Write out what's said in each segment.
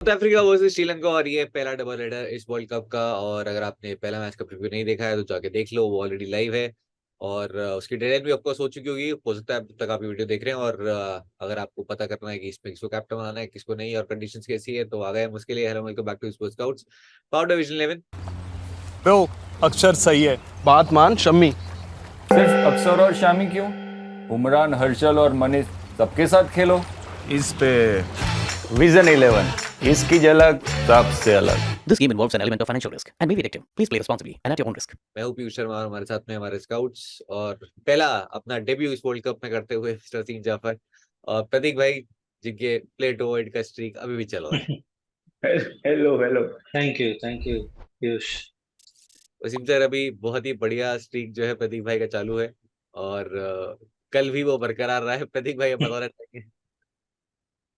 South Africa versus Sri Lanka और ये पहला डबल हेडर इस वर्ल्ड कप का। और अगर आपने पहला मैच का प्रीव्यू नहीं देखा है तो जाके देख लो, वो ऑलरेडी लाइव है। और उसकी डेडलाइन भी ऑफकोर्स हो चुकी होगी, हो सकता है अब तक आप ये वीडियो देख रहे हैं। और अगर आपको पता करना है कि इसमें किसको कैप्टन बनाना है किसको नहीं और कंडीशंस कैसी है, तो आ गए हम उसके लिए। Hello, welcome back to sports scouts power division 11। Bro Akshar सही है, बात मान शम्मी। सिर्फ अक्षर और शामी क्यों? उमरान, हर्षल और मनीष सबके साथ खेलो। इस पे विजन 11, इसकी झलक सबसे अलग। This game involves an element of financial risk and may be addictive. Please play responsibly and at your own risk. मैं हूँ पीयूष शर्मा और हमारे साथ में हमारे स्काउट्स और पहला अपना डेब्यू इस वर्ल्ड कप में करते हुए मिस्टर सिंह जाफर और प्रतीक भाई, जिनके प्ले टू वर्ल्ड का स्ट्रीक अभी भी चल रहा है। Hello hello. Thank you Piyush. Wasim sir, अभी बहुत ही बढ़िया स्ट्रीक जो है प्रतीक भाई का चालू है और कल भी वो बरकरार रहा है। प्रतीक भाई अब बतौर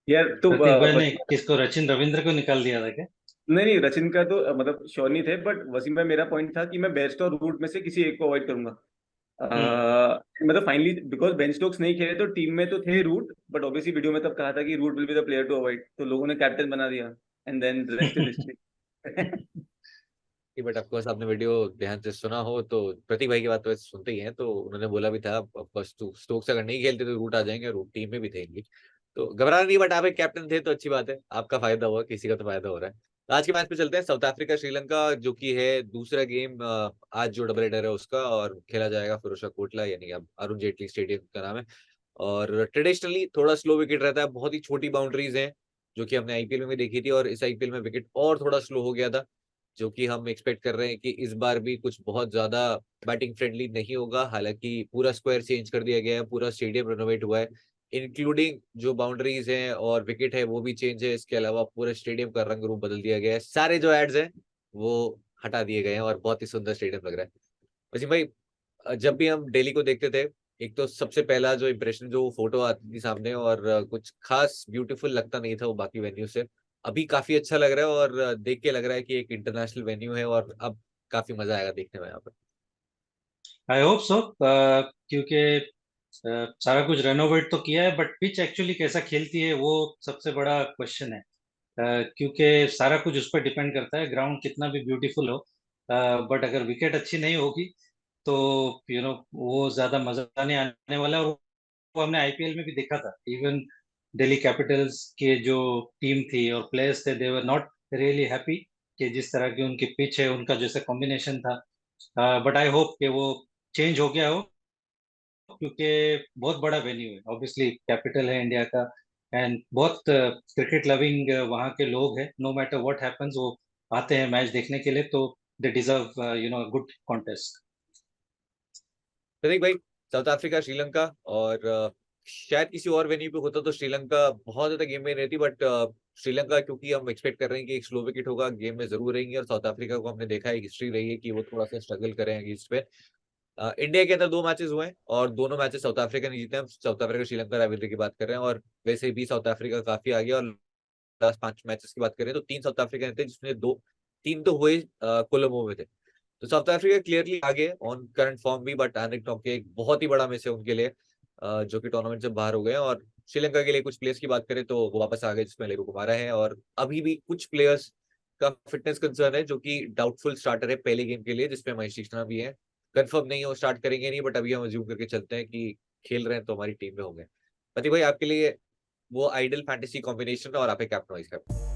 यार तो प्रतीक भाई ने किसको, रचिन रविंद्र को निकाल दिया था क्या? नहीं, रचिन का तो मतलब श्योर नहीं थे, बट वसीम भाई मेरा पॉइंट था कि मैं बेस्ट और रूट में से किसी एक को अवॉइड करूंगा। मतलब फाइनली बिकॉज बेन स्टोक्स नहीं खेले तो टीम में तो थे रूट, बट ऑब्वियसली वीडियो में तब कहा था कि Root will be the player to avoid, तो लोगों ने कैप्टन बना दिया and then rest is history. But of course आपने वीडियो ध्यान से सुना हो तो प्रतीक भाई की बात तो वैसे सुनते ही हैं, तो उन्होंने बोला भी था ऑफकोर्स स्टोक्स अगर नहीं खेलते तो रूट आ जाएंगे, रूट टीम में भी थे इनकी, तो घबराना नहीं। बट आप एक कैप्टन थे तो अच्छी बात है, आपका फायदा हुआ, किसी का तो फायदा हो रहा है। तो आज के मैच पे चलते हैं, साउथ अफ्रीका श्रीलंका, जो कि है दूसरा गेम आज जो डबल हेडर है उसका, और खेला जाएगा फिरोजशाह कोटला यानी कि अब अरुण जेटली स्टेडियम का नाम है। और ट्रेडिशनली थोड़ा स्लो विकेट रहता है, बहुत ही छोटी बाउंड्रीज हैं, जो कि हमने आईपीएल में भी देखी थी। और इस आईपीएल में विकेट और थोड़ा स्लो हो गया था, जो कि हम एक्सपेक्ट कर रहे हैं कि इस बार भी कुछ बहुत ज्यादा बैटिंग फ्रेंडली नहीं होगा। हालांकि पूरा स्क्वायर चेंज कर दिया गया है, पूरा स्टेडियम रिनोवेट हुआ है, इंक्लूडिंग जो बाउंड्रीज हैं और विकेट है वो भी चेंज है। इसके अलावा पूरे स्टेडियम का रंग रूप बदल दिया गया है, सारे जो एड्स हैं वो हटा दिए गए हैं और बहुत ही सुंदर स्टेडियम लग रहा है। वैसे भाई, जब भी हम दिल्ली को देखते थे, एक तो सबसे पहला जो इम्प्रेशन, जो फोटो आती थी सामने, और कुछ खास ब्यूटीफुल लगता नहीं था वो बाकी वेन्यू से। अभी काफी अच्छा लग रहा है और देख के लग रहा है कि एक इंटरनेशनल वेन्यू है और अब काफी मजा आएगा देखने में यहाँ पर। आई होप सो, क्योंकि सारा कुछ रेनोवेट तो किया है, बट पिच एक्चुअली कैसा खेलती है वो सबसे बड़ा क्वेश्चन है। क्योंकि सारा कुछ उस पर डिपेंड करता है, ग्राउंड कितना भी ब्यूटीफुल हो, बट अगर विकेट अच्छी नहीं होगी तो वो ज्यादा मजा नहीं आने वाला है। और वो हमने आईपीएल में भी देखा था। इवन दिल्ली कैपिटल्स के जो टीम थी और प्लेयर्स थे, दे वर नॉट रियली हैप्पी कि जिस तरह की उनकी पिच है, उनका जैसे कॉम्बिनेशन था। बट आई होप कि वो चेंज हो गया हो, क्योंकि बहुत बड़ा वेन्यू है, ऑब्वियसली कैपिटल है इंडिया का, एंड बहुत क्रिकेट लविंग वहाँ के लोग हैं। नो मैटर व्हाट हैपेंस, वो आते हैं मैच देखने के लिए, तो दे डिजर्व गुड कॉन्टेस्ट। प्रतीक भाई, साउथ अफ्रीका श्रीलंका, और शायद किसी और वेन्यू पे होता तो श्रीलंका बहुत ज्यादा गेम में रहती, बट श्रीलंका क्योंकि हम एक्सपेक्ट कर रहे हैं कि एक स्लो विकेट होगा, गेम में जरूर रहेंगे। और साउथ अफ्रीका को हमने देखा है, हिस्ट्री रही है कि वो थोड़ा सा स्ट्रगल करेंगे इस पे। इंडिया के अंदर दो मैचेस हुए हैं और दोनों मैचेस साउथ अफ्रीका ने जीते हैं। साउथ अफ्रीका श्रीलंका राइवलरी की बात कर रहे हैं, और वैसे भी साउथ अफ्रीका काफी आगे। और लास्ट 5 मैचेस की बात करें तो 3 साउथ अफ्रीका ने थे, जिसमें 3 तो हुए कोलंबो में थे। तो साउथ अफ्रीका क्लियरली आगे ऑन करंट फॉर्म भी, बट एंड्रिक टोंके एक बहुत ही बड़ा मिस है उनके लिए, जो कि टूर्नामेंट से बाहर हो गए हैं। और श्रीलंका के लिए कुछ प्लेयर्स की बात करें तो वो वापस आ गए, जिसमें लेबू कुमारा है। और अभी भी कुछ प्लेयर्स का फिटनेस कंसर्न है, जो कि डाउटफुल स्टार्टर है पहले गेम के लिए, जिसपे महेश कृष्णा भी है। कंफर्म नहीं है वो स्टार्ट करेंगे नहीं, बट अभी हम अज्यूम करके चलते हैं कि खेल रहे हैं तो हमारी टीम में होंगे। पति भाई, आपके लिए वो आइडल फैंटेसी कॉम्बिनेशन और आप एक कैप्टन वाइस कैप्टन।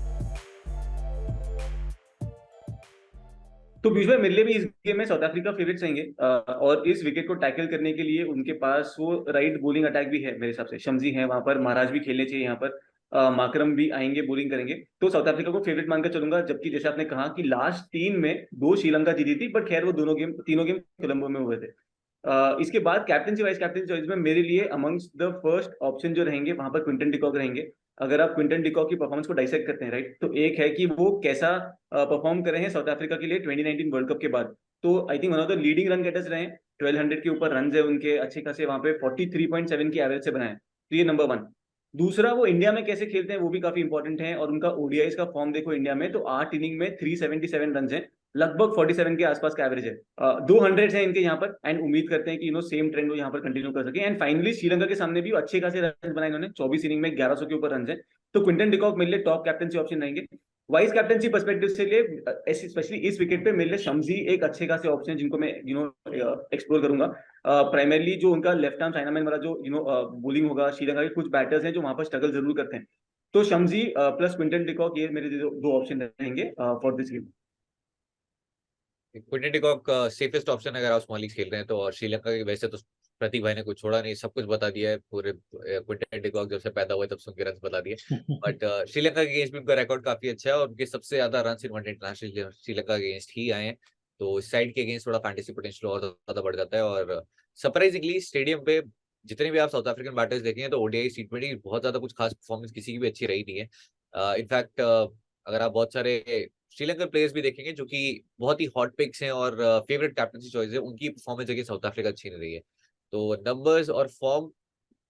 तो बीच में मेरे लिए भी इस गेम में साउथ अफ्रीका फेवरेट रहेंगे, और इस विकेट को टैकल करने के लिए उनके पास वो राइट बॉलिंग अटैक भी है मेरे हिसाब से। शमजी है वहां पर, महाराज भी खेलने चाहिए यहाँ पर, माकरम भी आएंगे बॉलिंग करेंगे, तो साउथ अफ्रीका को फेवरेट मानकर चलूंगा। जबकि जैसे आपने कहा कि लास्ट 3 में 2 श्रीलंका जीती थी, बट खैर वो तीनों गेम कोलंबो में हुए थे। इसके बाद कैप्टनसी वाइस कैप्टन चॉइस में मेरे लिए अमंग्स द फर्स्ट ऑप्शन जो रहेंगे वहां पर क्विंटन डिकॉक रहेंगे। अगर आप क्विंटन डिकॉक की परफॉर्मेंस को डाइसेक्ट करते हैं, राइट, तो एक है कि वो कैसा परफॉर्म कर रहे हैं साउथ अफ्रीका के लिए 2019 वर्ल्ड कप के बाद। तो I think one of the leading run getters रहे हैं, 1200 के ऊपर रन है उनके अच्छे खासे, वहां पे 43.7 की एवरेज से बनाए, तो ये नंबर 1। दूसरा, वो इंडिया में कैसे खेलते हैं वो भी काफी इंपॉर्टेंट है, और उनका ओडीआईस का फॉर्म देखो इंडिया में, तो 8 इनिंग में 377 रन है, लगभग 47 के आसपास का एवरेज है। 200 है इनके यहाँ पर, एंड उम्मीद करते हैं कि सेम ट्रेंड वो यहाँ पर कंटिन्यू कर सके। एंड फाइनली श्रीलंका के सामने भी अच्छे खासे रन बनाए इन्होंने, 24 इनिंग में 1100 के ऊपर रन है। तो क्विंटन डिकॉक मेरे लिए टॉप कैप्टनसी ऑप्शन रहेंगे। वाइस कैप्टनसी पर्सपेक्टिव से लिए स्पेशली इस विकेट पे मेरे लिए शम्सी एक अच्छे खासे ऑप्शन है जिनको मैं एक्सप्लोर करूंगा। प्राइमरली जो उनका लेफ्ट आर्म चाइनामैन वाला जो बॉलिंग होगा, श्रीलंका के कुछ बैटर्स हैं जो वहां पर स्ट्रगल जरूर करते हैं। तो शम्सी प्लस क्विंटन डिकॉक, ये मेरे दो ऑप्शन रहेंगे for this game. Quinton de Kock safest option अगर आप स्मॉल लीग खेल रहे हैं तो। और श्रीलंका के वैसे तो प्रतीक भाई ने कुछ छोड़ा नहीं, सब कुछ बता दिया है पूरे। क्विंटन डिकॉक जब से पैदा हुए तब से उनके रन बता दिए। बट श्रीलंका के अगेंस्ट भी उनका रिकॉर्ड काफी अच्छा है और उनके सबसे ज्यादा run in one day international Sri Lanka के अगेंस्ट ही आए हैं। तो इस साइड के अगेंस्ट थोड़ा फैंटेसी पोटेंशियल और ज्यादा बढ़ जाता है। और सरप्राइजिंगली स्टेडियम पे जितने भी आप साउथ अफ्रीकन बैटर्स देखेंगे तो ओडीआई T20 बहुत ज्यादा कुछ खास परफॉर्मेंस किसी की भी अच्छी रही नहीं है। इनफैक्ट अगर आप बहुत सारे श्रीलंकन प्लेयर्स भी देखेंगे जो कि बहुत ही हॉट पिक्स हैं और फेवरेट कैप्टनसी चॉइस है, उनकी परफॉर्मेंस अगेंस्ट साउथ अफ्रीका अच्छी नहीं रही है। तो नंबर्स और फॉर्म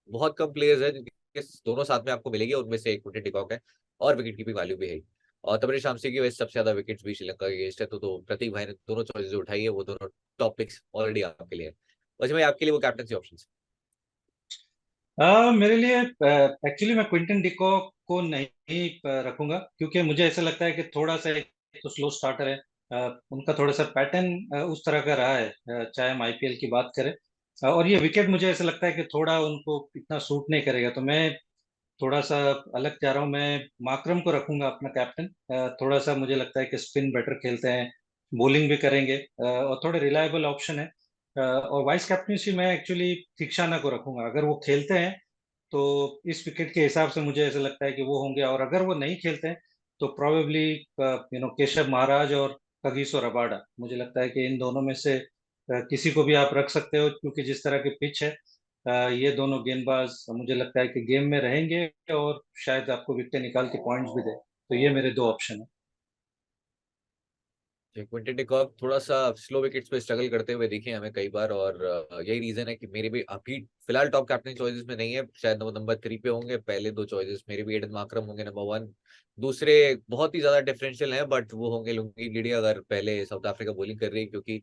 बहुत कम प्लेयर्स है जिनके दोनों साथ में आपको मिलेगी, उनमें से एक क्विंटन डिकॉक है और विकेट कीपिंग वैल्यू भी है। और तबरेज शामसी की वजह से सबसे ज्यादा विकेट्स भी श्रीलंका के अगेंस्ट है। तो प्रतीक भाई ने दोनों चॉइसेस उठाई है, वो दोनों टॉप पिक्स ऑलरेडी आपके लिए है। वैसे भाई आपके लिए वो कैप्टनसी ऑप्शंस। मेरे लिए एक्चुअली मैं क्विंटन डिकॉक को नहीं रखूंगा, क्योंकि मुझे ऐसा लगता है कि थोड़ा सा एक तो स्लो स्टार्टर है। उनका थोड़ा सा पैटर्न उस तरह का रहा है, चाहे हम आईपीएल की बात करें। और ये विकेट मुझे ऐसा लगता है कि थोड़ा उनको इतना सूट नहीं करेगा, तो मैं थोड़ा सा अलग जा रहा हूँ। मैं माकरम को रखूंगा अपना कैप्टन। थोड़ा सा मुझे लगता है कि स्पिन बेटर खेलते हैं, बॉलिंग भी करेंगे, और थोड़े रिलायबल ऑप्शन है। और वाइस कैप्टनसी मैं एक्चुअली थिक्शाना को रखूंगा। अगर वो खेलते हैं तो इस विकेट के हिसाब से मुझे ऐसा लगता है कि वो होंगे, और अगर वो नहीं खेलते हैं तो प्रोबेबली केशव महाराज और कगिसो रबाडा। मुझे लगता है कि इन दोनों में से किसी को भी आप रख सकते हो, क्योंकि जिस तरह की पिच है, ये दोनों गेंदबाज मुझे लगता है कि गेम में रहेंगे और शायद आपको विकेट निकाल के पॉइंट्स भी दे। तो ये मेरे दो ऑप्शन है। क्विंटन डिकॉक थोड़ा सा स्लो विकेट्स पे स्ट्रगल करते हुए दिखे हमें कई बार, और यही रीजन है कि मेरे भी अभी फिलहाल टॉप कैप्टन चॉइसेस में नहीं है। शायद वो नंबर 3 पे होंगे। पहले दो चॉइसेस मेरे भी एडन मार्करम होंगे नंबर 1। दूसरे बहुत ही ज्यादा डिफरेंशियल है, बट वो होंगे लुंगी गिडी अगर पहले साउथ अफ्रीका बॉलिंग कर रही है, क्योंकि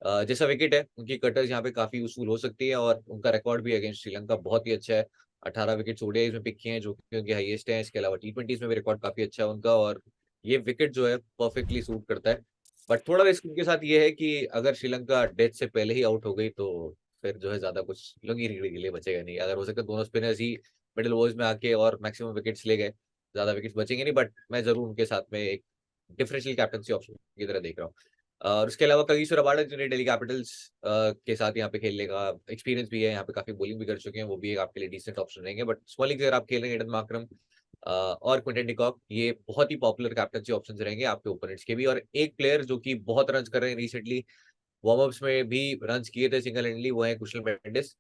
जैसा विकेट है उनकी कटर्स यहाँ पे काफी यूजफुल हो सकती है। और उनका रिकॉर्ड भी अगेंस्ट श्रीलंका बहुत ही अच्छा है। 18 विकेट ओडीआई में पिक किए हैं जो कि उनके हाईएस्ट है। इसके अलावा T20 में भी रिकॉर्ड काफी अच्छा है उनका, और ये विकेट जो है परफेक्टली सूट करता है। बट थोड़ा रिस्क उनके साथ ये है कि अगर श्रीलंका डेथ से पहले ही आउट हो गई तो फिर जो है ज्यादा कुछ लुंगी के लिए बचेगा नहीं। अगर हो सकता है दोनों स्पिनर्स ही मिडिल ओवर्स में आके और मैक्सिमम विकेट्स ले गए, ज्यादा विकेट्स बचेंगे नहीं। बट मैं जरूर उनके साथ में एक डिफरेंशियल कैप्टनसी ऑप्शन की तरह देख रहा हूँ। और उसके अलावा कगिसो रबाडा जिन्हें दिल्ली कैपिटल्स के साथ यहाँ पे खेलने का एक्सपीरियंस भी है, यहाँ पे काफी बॉलिंग भी कर चुके हैं, वो भी एक आपके लिए डिसेंट ऑप्शन रहेंगे। बट स्मॉल लीग अगर आप खेल रहे हैं एडन मार्करम और क्विंटन डिकॉक, ये बहुत ही पॉपुलर कैप्टनसी ऑप्शंस रहेंगे आपके ओपोनेंट्स के भी। और एक प्लेयर जो कि बहुत रन कर रहे हैं रिसेंटली, वार्म अप्स में भी रन किए थे सिंगल हैंडली, वो है कुशल मेंडिस।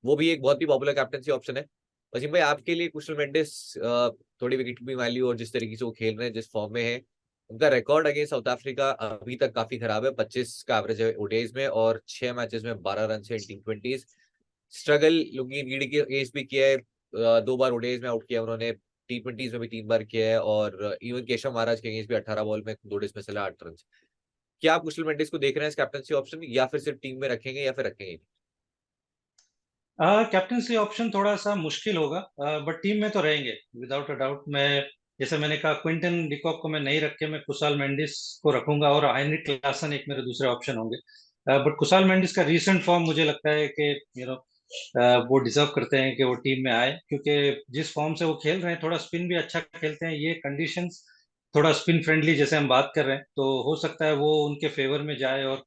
वो भी एक बहुत ही पॉपुलर कैप्टनसी ऑप्शन है। वसीम भाई आपके लिए कुशल मेंडिस थोड़ी विकेट की वैल्यू और जिस तरीके से वो खेल रहे हैं, जिस फॉर्म में है, उनका रिकॉर्ड अगेंस्ट साउथ अफ्रीका अभी तक काफी खराब है। 25 का एवरेज है ओडीआईज में और 6 मैचेस में 12 रन है T20। स्ट्रगल लुंगी गिडी के अगेंस्ट भी किया है, 2 बार ओडीआईज में आउट किया उन्होंने, T20 में भी 3 बार किया है, और इवन केशव महाराज के अगेंस्ट भी 18 बॉल में 2 डिसमिसल 8 रन। क्या आप कुशल मेंडिस को देख रहे हैं इस कैप्टनसी ऑप्शन, या फिर सिर्फ टीम में रखेंगे या फिर रखेंगे? कैप्टनसी ऑप्शन थोड़ा सा मुश्किल होगा, बट टीम में तो रहेंगे विदाउट अ डाउट। मैं जैसे मैंने कहा, क्विंटन डिकॉक को मैं नहीं रख के मैं कुशाल मेंडिस को रखूंगा, और हेनरिक क्लासन एक मेरे दूसरे ऑप्शन होंगे। बट कुशाल मेंडिस का रीसेंट फॉर्म मुझे लगता है कि वो डिजर्व करते हैं कि वो टीम में आए, क्योंकि जिस फॉर्म से वो खेल रहे हैं, थोड़ा स्पिन भी अच्छा खेलते हैं। ये कंडीशंस थोड़ा स्पिन फ्रेंडली जैसे हम बात कर रहे हैं, तो हो सकता है वो उनके फेवर में जाए, और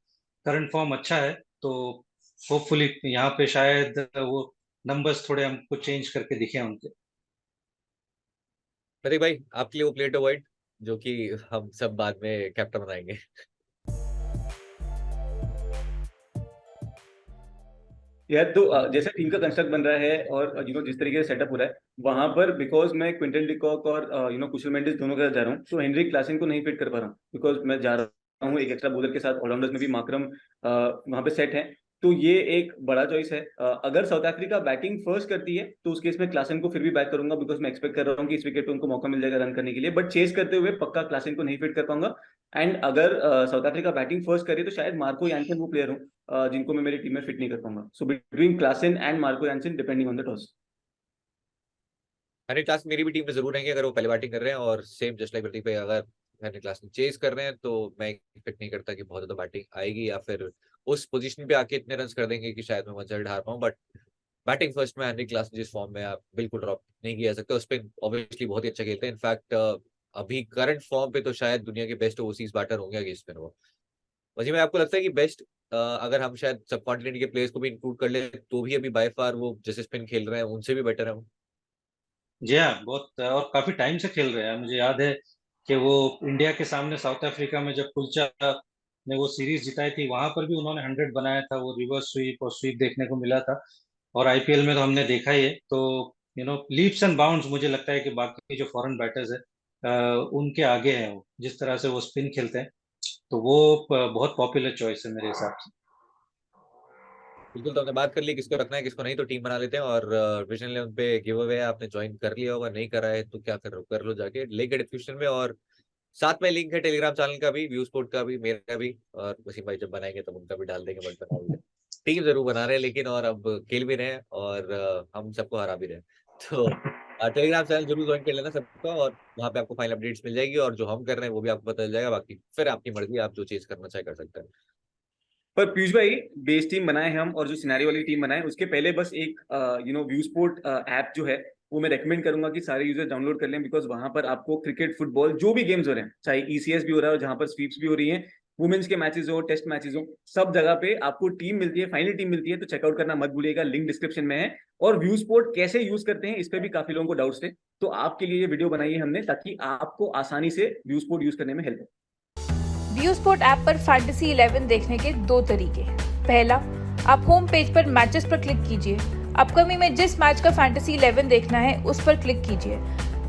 करंट फॉर्म अच्छा है तो होपफुली यहाँ पे शायद वो नंबर्स थोड़े हमको चेंज करके दिखे उनके। प्रतीक भाई आपके लिए वो प्लेयर टू अवॉइड जो कि हम सब बाद में कैप्टन बनाएंगे? यार तो जैसे टीम का कंस्ट्रक्ट बन रहा है और जिस तरीके से सेटअप हो रहा है वहां पर, बिकॉज मैं क्विंटन डिकॉक और कुशल मेंडिस दोनों के साथ जा रहा हूँ, तो हेनरिक क्लासन को नहीं फिट कर पा रहा हूँ, बिकॉज मैं जा रहा हूँ एक एक्स्ट्रा बॉलर के साथ। ऑलराउंडर्स में भी माकरम वहां पे सेट है, तो ये एक बड़ा चॉइस है। अगर साउथ अफ्रीका बैटिंग फर्स्ट करती है तो उस केस में क्लासन को फिर भी बैक करूंगा, बिकॉज मैं एक्सपेक्ट कर रहा हूँ कि इस विकेट पे उनको मौका मिल जाएगा रन करने के लिए। बट चेस करते हुए पक्का क्लासन को नहीं फिट कर पाऊंगा। एंड अगर साउथ अफ्रीका बैटिंग फर्स्ट करे तो शायद मार्को यानसन वो प्लेयर हो जिनको मैं मेरी टीम में फिट नहीं कर पाऊंगा। So between Klaasen and Marco Jansen depending on the toss. Henry Klaasen मेरी भी टीम में जरूर रहेंगे अगर वो पहले बैटिंग कर रहे हैं, और सेम जस्ट लाइक प्रतीक भाई, अगर हेनरी क्लासन चेस कर रहे हैं तो मैं एक्सपेक्ट नहीं करता कि बहुत ज्यादा बैटिंग आएगी या फिर उस पोजीशन पे आके इतने रन कर देंगे कि शायद मैं वन साइड हार पाऊं। बट बैटिंग फर्स्ट में हेनरी क्लासन जिस फॉर्म में, आप बिल्कुल ड्रॉप नहीं किया जा सकता। उस पर ऑब्वियसली बहुत ही अच्छा खेलते हैं। इनफैक्ट अभी करंट फॉर्म पे तो शायद दुनिया के बेस्ट ओवरसीज बैटर होंगे अगेंस्ट स्पिन वो। वैसे में आपको लगता है कि बेस्ट, अगर हम शायद सब कॉन्टिनेंट के प्लेयर्स को भी इंक्लूड कर ले तो भी अभी बाय फार वो जैसे स्पिन खेल रहे हैं उनसे भी बेटर है वो? जी हाँ, बहुत, और काफी टाइम से खेल रहे हैं। मुझे याद है कि वो इंडिया के सामने साउथ अफ्रीका में जब कुलचा ने वो सीरीज जिताई थी, वहां पर भी उन्होंने 100 बनाया था। वो रिवर्स स्वीप और स्वीप देखने को मिला था, और आईपीएल में तो हमने देखा ही है। तो लीप्स एंड बाउंड्स मुझे लगता है कि बाकी जो फॉरेन बैटर्स है उनके आगे हैं। वो जिस तरह से वो स्पिन खेलते हैं, तो वो बहुत पॉपुलर चॉइस है मेरे हिसाब से। बिल्कुल, तो हमने बात कर ली किसको रखना है किसको नहीं, तो टीम बना लेते हैं। और विजन 11 पे गिव अवे आपने ज्वाइन कर लिया होगा, नहीं करा है तो क्या कर लो जाके लिंक है डिस्क्रिप्शन में, और साथ में लिंक है टेलीग्राम चैनल का भी, व्यू स्पोर्ट का भी, मेरा भी, और वसीम भाई जब बनाएंगे तब उनका भी डाल देंगे। बट बना भी टीम जरूर बना रहे हैं लेकिन, और अब खेल भी रहे हैं और हम सबको हरा भी रहे हैं। तो टेलीग्राम चैनल जरूर ज्वाइन कर लेना सबका, और वहाँ पे आपको फाइनल अपडेट्स मिल जाएगी, और जो हम कर रहे हैं वो भी आपको पता चल जाएगा। बाकी फिर आपकी मर्जी, आप जो चीज करना चाहे कर सकते हैं। पर पीयूष भाई, बेस टीम बनाए हम और जो सिनेरियो वाली टीम बनाए उसके पहले बस एक व्यू स्पोर्ट ऐप जो है वो मैं रेकमेंड करूंगा कि सारे यूजर डाउनलोड कर लें, बिकॉज वहां पर आपको क्रिकेट, फुटबॉल, जो भी गेम्स हो रहे हैं, चाहे ईसीएस भी हो रहा है और जहां पर स्वीप्स भी हो रही हैं, वुमेन्स के मैचेस हो, टेस्ट मैचेस हो, सब जगह पे आपको टीम मिलती है, फाइनल टीम मिलती है। तो चेकआउट करना मत भूलिएगा, लिंक डिस्क्रिप्शन में है। और व्यू स्पोर्ट कैसे यूज करते हैं इस पर भी काफी लोगों को डाउट्स थे, तो आपके लिए ये वीडियो बनाई है हमने ताकि आपको आसानी से व्यू स्पोर्ट यूज करने में हेल्प हो। व्यू स्पोर्ट ऐप पर फैंटेसी 11 देखने के दो तरीके हैं। पहला, आप होम पेज पर मैचेस पर क्लिक कीजिए। अपकमिंग में जिस मैच का फैंटेसी 11 देखना है उस पर क्लिक कीजिए।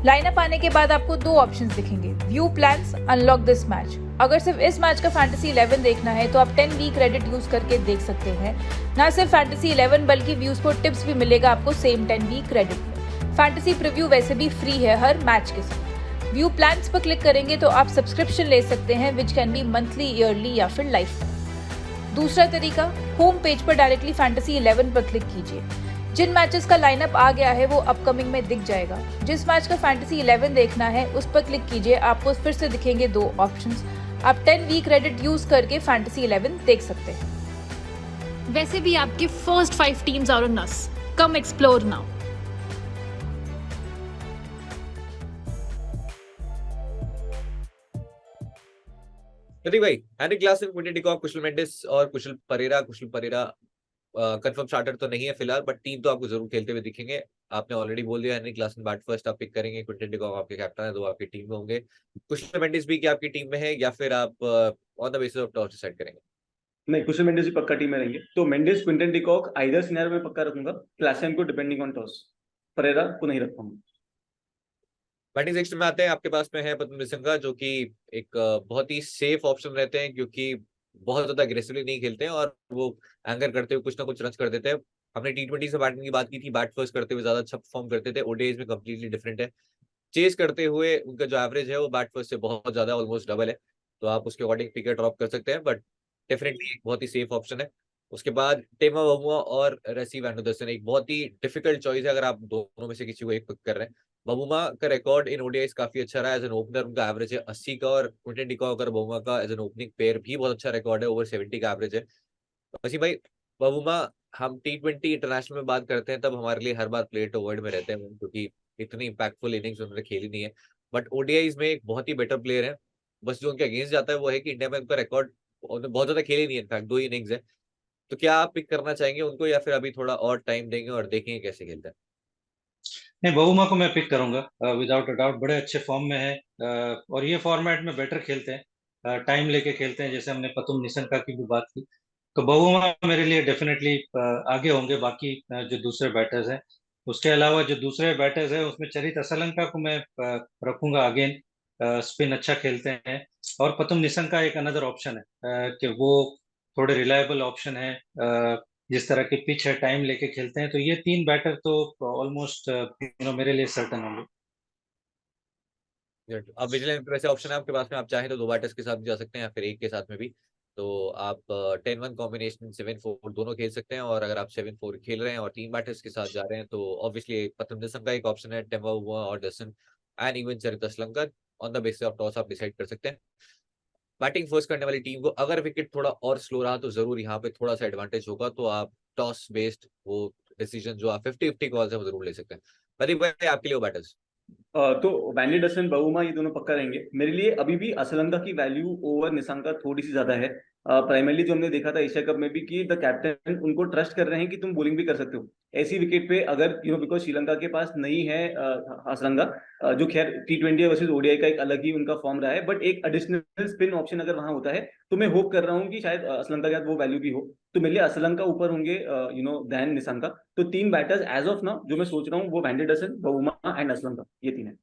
लाइनअप आने के बाद आपको दो ऑप्शंस दिखेंगे, view plans, unlock this match. अगर सिर्फ इस मैच का फैंटेसी 11 देखना है तो आप 10 वीक क्रेडिट यूज करके देख सकते हैं। न सिर्फ फैंटेसी 11 बल्कि व्यू स्पोर्ट टिप्स भी मिलेगा आपको सेम 10 वीक क्रेडिट में। फैंटेसी प्रीव्यू वैसे भी फ्री है हर मैच के साथ। व्यू प्लान्स पर क्लिक करेंगे तो आप सब्सक्रिप्शन ले सकते हैं, which can be monthly, yearly या फिर लाइफ टाइम। दूसरा तरीका, होम पेज पर डायरेक्टली फैंटेसी 11 पर क्लिक कीजिए। जिन मैचेस का लाइनअप आ गया है वो अपकमिंग में दिख जाएगा। जिस मैच का फैंटेसी 11 देखना है उस पर क्लिक कीजिए, आपको फिर से दिखेंगे दो ऑप्शंस। आप 10 वीक क्रेडिट यूज करके फैंटेसी 11 देख सकते हैं। वैसे भी आपके first 5 teams are on us. Come explore now. Pratik भाई, Heinrich Klaasen, Quinton de Kock, Kusal Mendis और कुशल परेरा कंफर्म स्टार्टर तो नहीं है फिलहाल, बट टीम तो आपको जरूर खेलते हुए दिखेंगे। आपने ऑलरेडी बोल दिया हेनरी क्लासन बैट फर्स्ट आप पिक करेंगे, क्विंटन डिकॉक आपके कैप्टन है, दो आपकी टीम में होंगे। कुशल मेंडिस भी क्या आपकी टीम में है या फिर आप on the basis of toss decide करेंगे? नहीं, कुशल मेंडिस भी पक्का टीम में रहेंगे। तो Mendis, Quinton de Kock either scenario में पक्का रखूंगा। क्लासन को डिपेंडिंग ऑन टॉस, परेरा को नहीं रखूंगा। बैटिंग सेक्शन में आते हैं, आपके पास में है पद्म निशंका, जो कि एक बहुत ही सेफ ऑप्शन रहते हैं क्योंकि बहुत ज्यादा अग्रेसिवली नहीं खेलते हैं और वो एंकर करते हुए कुछ ना कुछ रन कर देते हैं। हमने टी20 से बैटिंग की बात की थी, बैट फर्स्ट करते हुए ज्यादा अच्छा परफॉर्म करते थे। ओडीआईज में कंप्लीटली डिफरेंट है, चेस करते हुए उनका जो एवरेज है वो बैट फर्स्ट से बहुत ज्यादा, ऑलमोस्ट डबल है। तो आप उसके अकॉर्डिंग पिक ड्रॉप कर सकते हैं, बट डेफिनेटली एक बहुत ही सेफ ऑप्शन है। उसके बाद टेमा बबुआ और रेसी वैनुदर्शन, एक बहुत ही डिफिकल्ट चॉइस है अगर आप दोनों में से किसी को एक पिक कर रहे हैं। बबुमा का रिकॉर्ड इन ओडीआईज काफी अच्छा रहा है, एज एन ओपनर उनका एवरेज है 80 का, और क्विंटन डिकॉक और बबुमा का एज एन ओपनिंग पेयर भी बहुत अच्छा रिकॉर्ड है, ओवर 70 का एवरेज है। वैसे भाई, बबुमा, हम टी20 इंटरनेशनल में बात करते हैं तब हमारे लिए हर बार प्लेयर टू वर्ड में रहते हैं क्योंकि इतनी इंपैक्टफुल इनिंग्स उन्होंने खेली नहीं है। बट ओडीआईज में एक बहुत ही बेटर प्लेयर है, बस जो उनके अगेंस्ट जाता है वो है कि इंडिया में उनका रिकॉर्ड बहुत ज्यादा खेली नहीं है, इनफैक्ट 2 इनिंग्स है। तो क्या आप पिक करना चाहेंगे उनको या फिर अभी थोड़ा और टाइम देंगे और देखेंगे कैसे खेलते हैं? नहीं, बहुमा को मैं पिक करूंगा विदाउट अ डाउट। बड़े अच्छे फॉर्म में है, और ये फॉर्मेट में बेटर खेलते हैं, टाइम लेके खेलते हैं, जैसे हमने पतुम निशंका की भी बात की। तो बहुमा मेरे लिए डेफिनेटली आगे होंगे बाकी जो दूसरे बैटर्स हैं। उसके अलावा जो दूसरे बैटर्स हैं उसमें चरित असलंका को मैं रखूंगा अगेन। स्पिन अच्छा खेलते हैं, और पतुम निशंका एक अनदर ऑप्शन है कि वो थोड़े रिलायबल ऑप्शन है। जिस तरह की पिच है, टाइम लेके खेलते हैं, तो ये 3 बैटर तो ऑलमोस्ट मेरे लिए सर्टन होंगे। अब विजिलेंस वैसे ऑप्शन है आपके पास में, आप चाहें तो 2 बैटर्स के साथ भी जा सकते हैं या फिर एक के साथ में भी। तो आप 10-1 कॉम्बिनेशन 7-4 दोनों खेल सकते हैं, और अगर आप 7-4 खेल रहे हैं और 3 बैटर्स के साथ जा रहे हैं तो ऑब्वियसली प्रथम दिसम का एक ऑप्शन है, टेम्बा हुआ और Dussen and even Charith Asalanka. On the basis of toss आप डिसाइड कर सकते हैं। बैटिंग फर्स्ट करने वाली टीम को अगर विकेट थोड़ा और स्लो रहा तो जरूर यहाँ पे थोड़ा सा एडवांटेज होगा, तो आप टॉस बेस्ड वो डिसीजन जो आप 50-50 कॉल्स है वो जरूर ले सकते हैं। प्रदीप भाई आपके लिए बैटर्स। तो वैंडी डसन बहुमा ये दोनों पक्का रहेंगे मेरे लिए। अभी भी असलंका की वैल्यू ओवर निशंका थोड़ी सी ज्यादा है। प्राइमरली जो हमने देखा था एशिया कप में भी कि द कैप्टन उनको ट्रस्ट कर रहे हैं कि तुम बॉलिंग भी कर सकते हो ऐसी विकेट पे, अगर बिकॉज श्रीलंका के पास नहीं है असलंका, जो खैर T20 वर्सेस ओडीआई का एक अलग ही उनका फॉर्म रहा है, बट एक एडिशनल स्पिन ऑप्शन अगर वहां होता है तो मैं होप कर रहा हूँ कि शायद असलंका के साथ वो वैल्यू भी हो। तो मेरे लिए असलंका ऊपर होंगे दैन निशंका। तो 3 बैटर्स एज ऑफ नाउ जो मैं सोच रहा हूँ वो वैंडी डसन, बहुमा एंड असलंका, ये 3 है।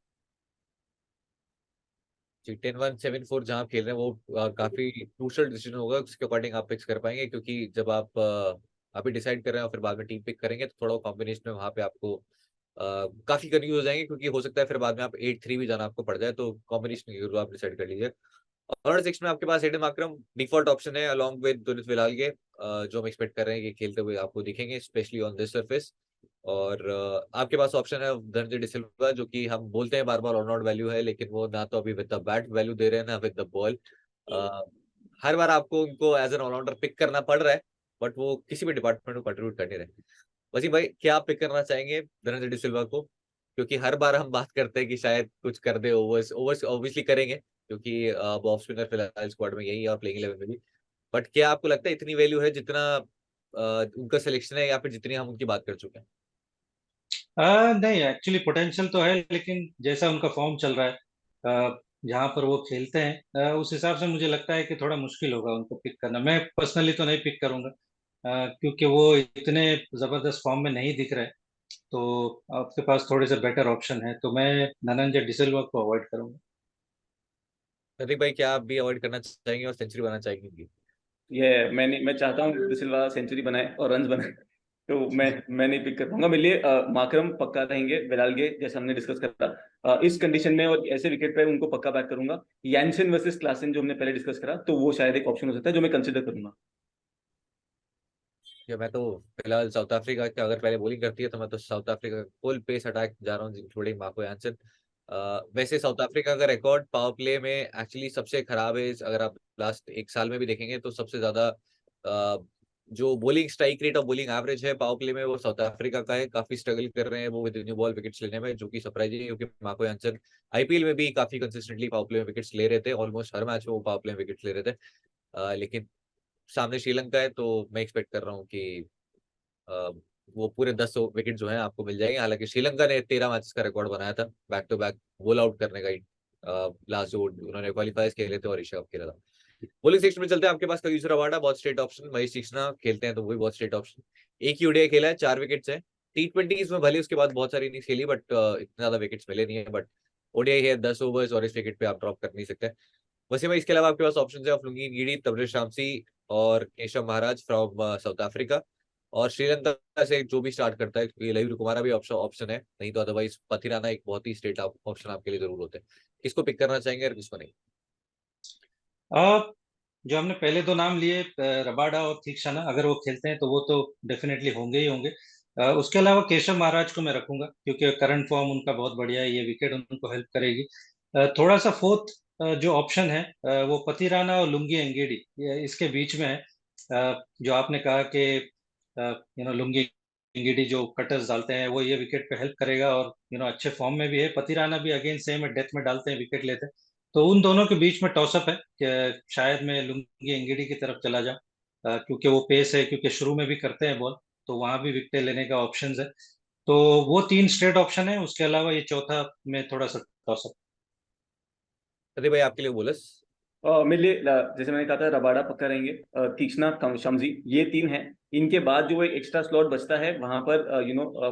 जी 10-1 7-4 जहाँ आप खेल रहे हैं वो काफी क्रूशियल डिसीजन होगा, उसके अकॉर्डिंग आप पिक्स कर पाएंगे, क्योंकि जब आप अभी डिसाइड कर रहे हैं और फिर बाद में टीम पिक करेंगे तो थोड़ा कॉम्बिनेशन में वहाँ पे आपको काफी कंफ्यूज हो जाएंगे, क्योंकि हो सकता है फिर बाद में आप 8-3 भी जाना आपको पड़ जाए, तो कॉम्बिनेशन आप डिसाइड कर लीजिए। और 6 में आपके पास एडम अकरम डिफॉल्ट ऑप्शन है अलॉन्ग विद दुनित विलाल के, जो हम एक्सपेक्ट कर रहे हैं कि खेलते हुए आपको दिखेंगे स्पेशली ऑन दिस सरफेस। और आपके पास ऑप्शन है धनंजय डिसिल्वा, जो कि हम बोलते हैं बार बार ऑन आउट वैल्यू है, लेकिन वो ना तो अभी विद द बैट वैल्यू दे रहे हैं ना विद द बॉल। हर बार आपको उनको एज एन ऑलराउंडर पिक करना पड़ रहा है, बट वो किसी भी डिपार्टमेंट को कंट्रीब्यूट कर नहीं रहे। वसीम भाई क्या आप पिक करना चाहेंगे धनंजय डिसिल्वा को? क्योंकि हर बार हम बात करते हैं कि शायद कुछ कर दे, ओवर्स ओवर्स ऑब्वियसली करेंगे क्योंकि अब ऑफ स्पिनर फिलहाल स्क्वाड में यही है और प्लेइंग 11 में भी, बट क्या आपको लगता है इतनी वैल्यू है जितना उनका सिलेक्शन है, या फिर जितनी हम उनकी बात कर चुके हैं? नहीं, एक्चुअली पोटेंशियल तो है, लेकिन जैसा उनका फॉर्म चल रहा है, जहाँ पर वो खेलते हैं, उस हिसाब से मुझे लगता है कि थोड़ा मुश्किल होगा उनको पिक करना। मैं पर्सनली तो नहीं पिक करूंगा, क्योंकि वो इतने जबरदस्त फॉर्म में नहीं दिख रहे। तो आपके पास थोड़े से बेटर ऑप्शन है, तो मैं धनंजय डिसिल्वा को अवॉइड करूंगा। प्रदीप भाई क्या आप भी अवॉइड करना चाहेंगे और सेंचुरी बनाना चाहेंगे? ये मैं चाहता हूँ डिसिल्वा सेंचुरी बनाए और रन बनाए, तो मैं नहीं पिक कर पाऊंगा। मेरे लिए माकरम पक्का रहेंगे, बेलालगे जैसे हमने डिस्कस करा इस कंडीशन में, और ऐसे विकेट पे उनको पक्का बैक करूंगा। यानसेन वर्सेस क्लासन जो हमने पहले डिस्कस करा, तो वो शायद एक ऑप्शन हो सकता है जो मैं कंसिडर करूंगा। या मैं तो फिलहाल साउथ अफ्रीका का अगर पहले बॉलिंग करती है तो मैं तो साउथ अफ्रीका का फुल पेस अटैक जा रहा हूँ इंक्लूडिंग मार्को यानसन। वैसे साउथ अफ्रीका का रिकॉर्ड पावर प्ले में एक्चुअली सबसे खराब है, अगर आप लास्ट 1 साल में भी देखेंगे तो सबसे ज्यादा जो बॉलिंग स्ट्राइक रेट और बॉलिंग एवरेज है पावर प्ले में वो साउथ अफ्रीका का है। काफी स्ट्रगल कर रहे हैं वो विद न्यू बॉल विकेट्स लेने में, जो कि सरप्राइजिंग है क्योंकि मार्को यानसन आईपीएल में भी काफी कंसिस्टेंटली पावर प्ले में विकेट्स ले रहे थे, ऑलमोस्ट हर मैच में वो पावर प्ले में विकेट्स ले रहे थे। लेकिन सामने श्रीलंका है तो मैं एक्सपेक्ट कर रहा हूँ कि अ, वो पूरे 10 विकेट जो है आपको मिल जाएंगे। हालांकि श्रीलंका ने 13 मैचेस का रिकॉर्ड बनाया था back to back ball out करने का ही, लास्ट जो उन्होंने क्वालिफायर्स खेले थे और एशिया कप खेला था। बॉलिंग सेक्शन में चलते हैं, आपके पास कयूसर रबाडा बहुत स्ट्रेट ऑप्शन, महेश तीक्ष्णा खेलते हैं तो वही बहुत स्ट्रेट ऑप्शन। एक ही ओडीआई खेला है, 4 विकेट्स है। T20 में भले उसके बाद बहुत सारी इनिंग्स खेली बट इतने ज्यादा विकेट्स मिले नहीं है, बट ओडीआई है 10 ओवर्स और इस विकेट पे आप ड्रॉप कर नहीं सकते। वैसे में इसके अलावा आपके पास ऑप्शन है अफलूंगी गिडी, तबरेज शामसी और Keshav Maharaj from south Africa. और श्रीलंका से जो भी स्टार्ट करता है क्योंकि ललित कुमारा भी ऑप्शन है, नहीं तो अदरवाइज पथिराना एक बहुत ही स्ट्रेट ऑप्शन आपके लिए जरूर होते हैं। किसको पिक करना चाहेंगे और किसको नहीं? जो हमने पहले 2 नाम लिए, रबाडा और तीक्ष्णा, अगर वो खेलते हैं तो वो तो डेफिनेटली होंगे ही होंगे। उसके अलावा केशव महाराज को मैं रखूंगा क्योंकि करंट फॉर्म उनका बहुत बढ़िया है, ये विकेट उनको हेल्प करेगी। थोड़ा सा फोर्थ जो ऑप्शन है वो पथिराना और लुंगी एंगेडी, इसके बीच में है। जो आपने कहा कि लुंगी एंगेडी जो कटर्स डालते हैं वो ये विकेट पे हेल्प करेगा, और अच्छे फॉर्म में भी है। पथिराना भी अगेन सेम है, डेथ में डालते हैं विकेट लेते हैं। तो उन दोनों के बीच में टॉसअप है कि शायद मैं लुंगी एंगेडी की तरफ चला जाऊं, क्योंकि वो पेस है, क्योंकि शुरू में भी करते हैं बॉल, तो वहां भी विकेट लेने का ऑप्शन है। तो वो 3 स्ट्रेट ऑप्शन है, उसके अलावा ये चौथा में थोड़ा सा टॉसअप। अरे भाई आपके लिए बोलस? मेरे लिए जैसे मैंने कहा था रबाडा पक्का रहेंगे, तीक्ष्णा शमजी, ये 3 हैं। इनके बाद जो एक एक्स्ट्रा स्लॉट बचता है वहां पर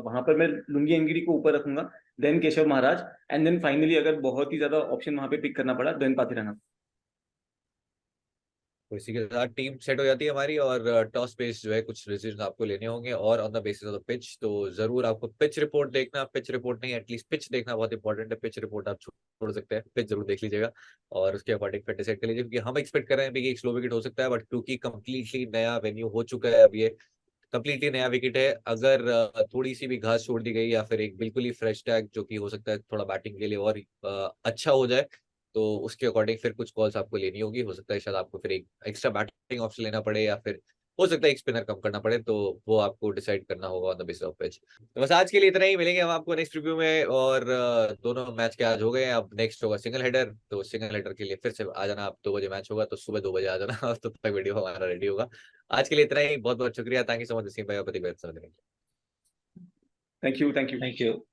वहां पर मैं लुंगी एंगिडी को ऊपर रखूंगा, then Keshav Maharaj, and then finally अगर बहुत ही ज्यादा ऑप्शन वहां पे पिक करना पड़ा देन पाथिराना। तो इसी के साथ टीम सेट हो जाती है हमारी, और टॉस बेस जो है कुछ डिसीजन आपको लेने होंगे, और on the basis of the pitch. तो जरूर आपको पिच रिपोर्ट देखना, पिच रिपोर्ट नहीं एटलीस्ट पिच देखना बहुत इंपॉर्टेंट है। पिच रिपोर्ट आप छोड़ सकते हैं, पिच जरूर देख लीजिएगा और उसके अकॉर्डिंग फिर डिसाइड कर लीजिए, क्योंकि हम एक्सपेक्ट कर रहे हैं कि एक स्लो विकेट हो सकता है, बट क्योंकि कंप्लीटली नया वेन्यू हो चुका है अब, ये कंप्लीटली नया विकेट है, अगर थोड़ी सी भी घास छोड़ दी गई या फिर एक बिल्कुल ही फ्रेश टैग जो कि हो सकता है थोड़ा बैटिंग के लिए और अच्छा हो जाए, तो उसके अकॉर्डिंग फिर कुछ कॉल्स आपको लेनी होगी। हो सकता है शायद आपको फिर एक एक्स्ट्रा बैटिंग ऑप्शन लेना पड़े, या फिर हो सकता है एक स्पिनर कम करना पड़े, तो वो आपको डिसाइड करना होगा on the basis of pitch. तो बस आज के लिए इतना ही, मिलेंगे हम आपको नेक्स्ट रिव्यू में। और दोनों मैच के आज हो गए हैं, अब नेक्स्ट होगा सिंगल हेडर। तो सिंगल हेडर के लिए फिर से आ जाना आप, 2 बजे मैच होगा तो सुबह 2 बजे आ जाना तो तब तक वीडियो हमारा रेडी होगा। आज के लिए इतना ही, बहुत बहुत शुक्रिया। Thank you so much Wasim भाई, थैंक यू। Thank you.